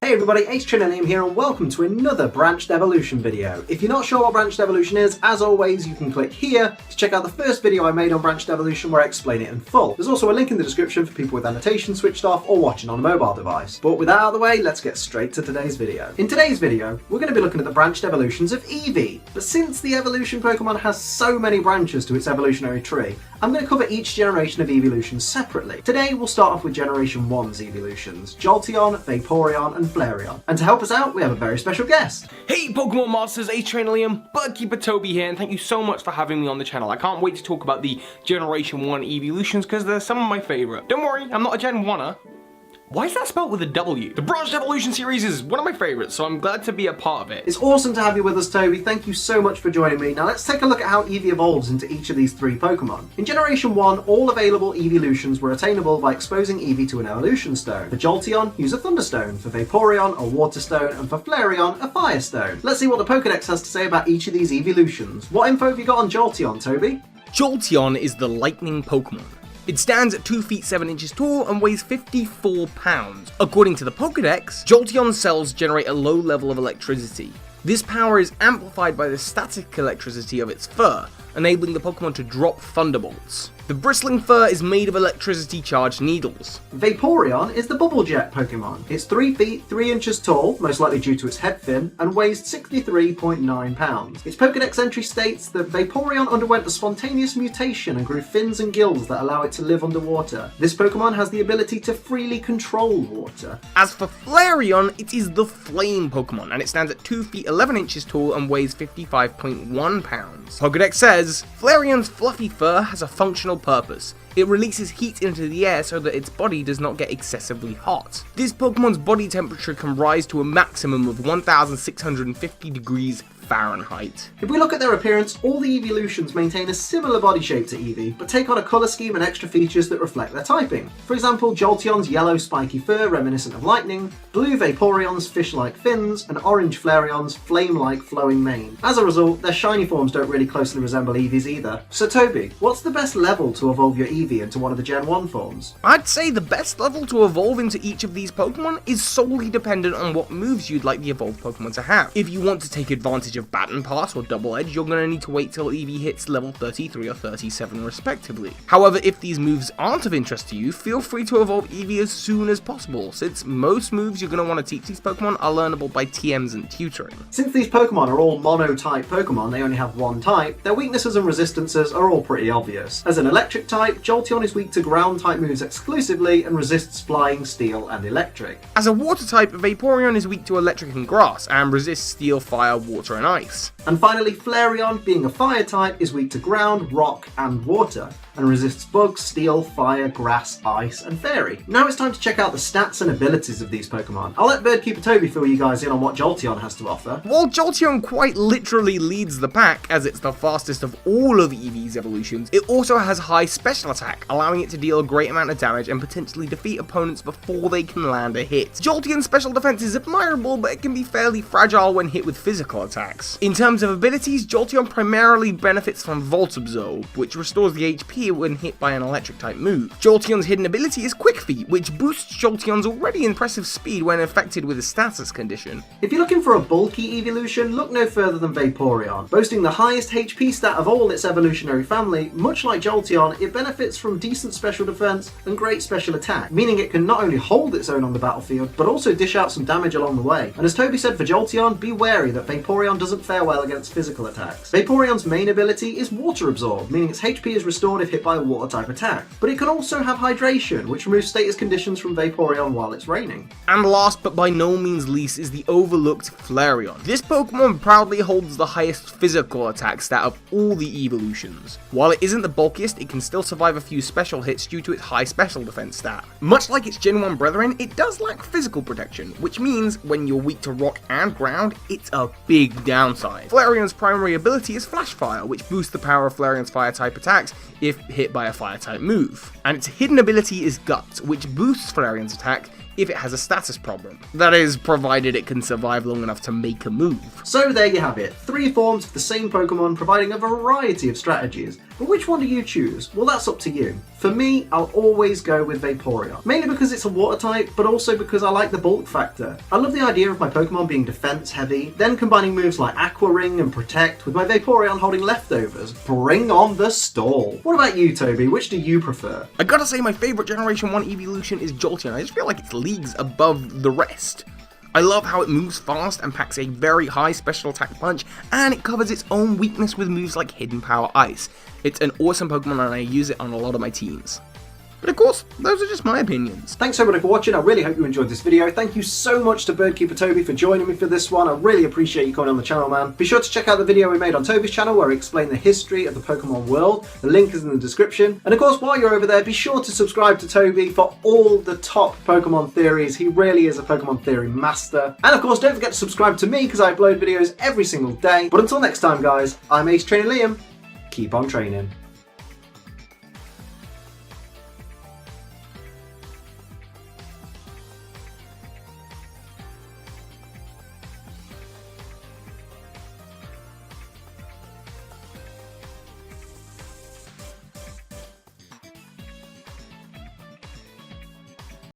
Hey everybody, Ace here and welcome to another Branched Evolution video. If you're not sure what Branched Evolution is, as always you can click here to check out the first video I made on Branched Evolution where I explain it in full. There's also a link in the description for people with annotation switched off or watching on a mobile device. But with that out of the way, let's get straight to today's video. In today's video, we're going to be looking at the branched evolutions of Eevee. But since the evolution Pokemon has so many branches to its evolutionary tree, I'm going to cover each generation of evolutions separately. Today we'll start off with Generation 1's evolutions, Jolteon, Vaporeon and Flareon. And to help us out, we have a very special guest. Hey Pokemon Masters, Ace Bird Keeper Toby here, and thank you so much for having me on the channel. I can't wait to talk about the Generation 1 evolutions because they're some of my favourite. Don't worry, I'm not a Gen 1er. Why is that spelled with a W? The Branched Evolution series is one of my favourites, so I'm glad to be a part of it. It's awesome to have you with us, Toby. Thank you so much for joining me. Now let's take a look at how Eevee evolves into each of these three Pokemon. In Generation 1, all available evolutions were attainable by exposing Eevee to an evolution stone. For Jolteon, use a Thunderstone. For Vaporeon, a Water Stone. And for Flareon, a Fire Stone. Let's see what the Pokedex has to say about each of these evolutions. What info have you got on Jolteon, Toby? Jolteon is the lightning Pokemon. It stands at 2 feet 7 inches tall and weighs 54 pounds. According to the Pokédex, Jolteon's cells generate a low level of electricity. This power is amplified by the static electricity of its fur, enabling the Pokemon to drop thunderbolts. The bristling fur is made of electricity-charged needles. Vaporeon is the Bubble Jet Pokemon. It's 3 feet 3 inches tall, most likely due to its head fin, and weighs 63.9 pounds. Its Pokédex entry states that Vaporeon underwent a spontaneous mutation and grew fins and gills that allow it to live underwater. This Pokemon has the ability to freely control water. As for Flareon, it is the Flame Pokemon, and it stands at 2 feet 11 inches tall and weighs 55.1 pounds. Pokédex says, Flareon's fluffy fur has a functional purpose. It releases heat into the air so that its body does not get excessively hot. This Pokemon's body temperature can rise to a maximum of 1650 degrees Fahrenheit. If we look at their appearance, all the evolutions maintain a similar body shape to Eevee, but take on a colour scheme and extra features that reflect their typing. For example, Jolteon's yellow spiky fur reminiscent of lightning, blue Vaporeon's fish-like fins, and orange Flareon's flame-like flowing mane. As a result, their shiny forms don't really closely resemble Eevee's either. So Toby, what's the best level to evolve your Eevee into one of the Gen 1 forms? I'd say the best level to evolve into each of these Pokemon is solely dependent on what moves you'd like the evolved Pokemon to have. If you want to take advantage of Baton Pass or Double Edge, you're going to need to wait till Eevee hits level 33 or 37 respectively. However, if these moves aren't of interest to you, feel free to evolve Eevee as soon as possible, since most moves you're going to want to teach these Pokemon are learnable by TMs and tutoring. Since these Pokemon are all mono-type Pokemon, they only have one type, their weaknesses and resistances are all pretty obvious. As an electric type, Jolteon is weak to ground-type moves exclusively and resists flying, steel and electric. As a water type, Vaporeon is weak to electric and grass, and resists steel, fire, water and ice. And finally, Flareon, being a fire type, is weak to ground, rock and water, and resists bugs, steel, fire, grass, ice and fairy. Now it's time to check out the stats and abilities of these Pokemon. I'll let Bird Keeper Toby fill you guys in on what Jolteon has to offer. While Jolteon quite literally leads the pack, as it's the fastest of all of Eevee's evolutions, it also has high special attack, allowing it to deal a great amount of damage and potentially defeat opponents before they can land a hit. Jolteon's special defense is admirable, but it can be fairly fragile when hit with physical attacks. In terms of abilities, Jolteon primarily benefits from Volt Absorb, which restores the HP when hit by an electric type move. Jolteon's hidden ability is Quick Feet, which boosts Jolteon's already impressive speed when affected with a status condition. If you're looking for a bulky evolution, look no further than Vaporeon. Boasting the highest HP stat of all its evolutionary family, much like Jolteon, it benefits from decent special defense and great special attack, meaning it can not only hold its own on the battlefield, but also dish out some damage along the way. And as Toby said for Jolteon, be wary that Vaporeon doesn't fare well against physical attacks. Vaporeon's main ability is Water Absorb, meaning its HP is restored if hit by a water type attack. But it can also have Hydration, which removes status conditions from Vaporeon while it's raining. And last but by no means least is the overlooked Flareon. This Pokemon proudly holds the highest physical attack stat of all the evolutions. While it isn't the bulkiest, it can still survive a few special hits due to its high special defense stat. Much like its Gen 1 brethren, it does lack physical protection, which means when you're weak to rock and ground, it's a big downside. Flareon's primary ability is Flash Fire, which boosts the power of Flareon's fire type attacks if hit by a fire type move. And its hidden ability is Guts, which boosts Flareon's attack if it has a status problem. That is, provided it can survive long enough to make a move. So there you have it, 3 forms of the same Pokemon providing a variety of strategies. But which one do you choose? Well, that's up to you. For me, I'll always go with Vaporeon. Mainly because it's a water type, but also because I like the bulk factor. I love the idea of my Pokemon being defense heavy, then combining moves like Aqua Ring and Protect with my Vaporeon holding leftovers. Bring on the stall. What about you, Toby? Which do you prefer? I gotta say my favourite Generation 1 evolution is Jolteon. I just feel like it's leagues above the rest. I love how it moves fast and packs a very high special attack punch, and it covers its own weakness with moves like Hidden Power Ice. It's an awesome Pokemon and I use it on a lot of my teams. But of course, those are just my opinions. Thanks everybody for watching. I really hope you enjoyed this video. Thank you so much to Bird Keeper Toby for joining me for this one. I really appreciate you coming on the channel, man. Be sure to check out the video we made on Toby's channel where we explain the history of the Pokemon world. The link is in the description. And of course, while you're over there, be sure to subscribe to Toby for all the top Pokemon theories. He really is a Pokemon theory master. And of course, don't forget to subscribe to me because I upload videos every single day. But until next time, guys, I'm Ace Trainer Liam. Keep on training.